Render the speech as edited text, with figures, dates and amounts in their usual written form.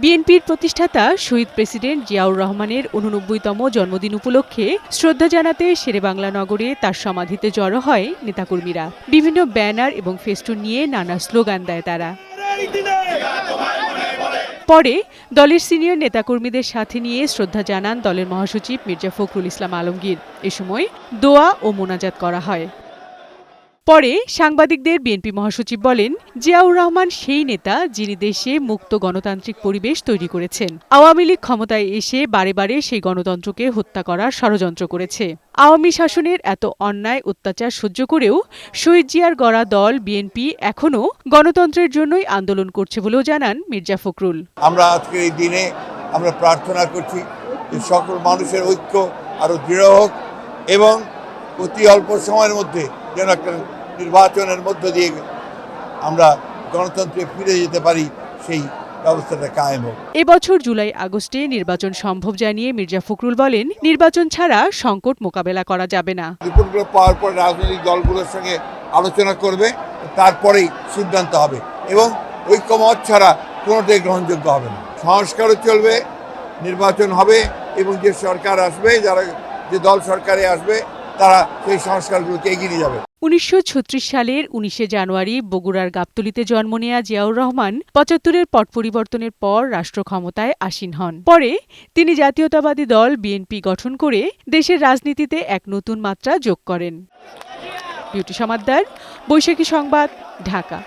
বিএনপির প্রতিষ্ঠাতা শহীদ প্রেসিডেন্ট জিয়াউর রহমানের ৮৯তম জন্মদিন উপলক্ষে শ্রদ্ধা জানাতে শেরেবাংলা নগরে তার সমাধিতে জড়ো হয় নেতাকর্মীরা। বিভিন্ন ব্যানার এবং ফেস্টুন নিয়ে নানা স্লোগান দেয় তারা। পরে দলের সিনিয়র নেতাকর্মীদের সাথে নিয়ে শ্রদ্ধা জানান দলের মহাসচিব মির্জা ফখরুল ইসলাম আলমগীর। এ সময় দোয়া ও মোনাজাত করা হয়। পরে সাংবাদিকদের বিএনপি মহাসচিব বলেন, জিয়াউর রহমান সেই নেতা যিনি দেশে মুক্ত গণতান্ত্রিক পরিবেশ তৈরি করেছেন। আওয়ামী লীগ ক্ষমতায় এসে বারে বারে সেই গণতন্ত্রকে হত্যা করার ষড়যন্ত্র করেছে। আওয়ামী শাসনের এত অন্যায় অত্যাচার সহ্য করেও শহীদ জিয়ার গড়া দল বিএনপি এখনও গণতন্ত্রের জন্যই আন্দোলন করছে বলেও জানান মির্জা ফখরুল। আমরা আজকের এই দিনে আমরা প্রার্থনা করছি যে সকল মানুষের ঐক্য আরো দৃঢ় হোক এবং অতি অল্প সময়ের মধ্যে যেন একটা নির্বাচনের মধ্য দিয়ে আমরা গণতন্ত্রে ফিরে যেতে পারি, সেই ব্যবস্থাটা কায়েম হোক। এবছর জুলাই আগস্টে নির্বাচন সম্ভব জানিয়ে মির্জা ফখরুল বলেন, নির্বাচন ছাড়া সংকট মোকাবেলা করা যাবে না। রিপোর্টগুলো পাওয়ার পর রাজনৈতিক দলগুলোর সঙ্গে আলোচনা করবে, তারপরেই সিদ্ধান্ত হবে এবং ঐক্যমত ছাড়া কোনোটাই গ্রহণযোগ্য হবে না। সংস্কারও চলবে, নির্বাচন হবে এবং যে সরকার আসবে, যে দল সরকারে আসবে তারা সেই সংস্কারগুলোকে এগিয়ে নিয়ে যাবে। ১৯৩৬ সালের ১৯শে জানুয়ারি বগুড়ার গাবতলীতে জন্ম নেয়া জিয়াউর রহমান ৭৫-এর পট পরিবর্তনের পর রাষ্ট্র ক্ষমতায় আসীন হন। পরে তিনি জাতীয়তাবাদী দল বিএনপি গঠন করে দেশের রাজনীতিতে এক নতুন মাত্রা যোগ করেন। বিউটি সমাদ্দার, বৈশাখী সংবাদ, ঢাকা।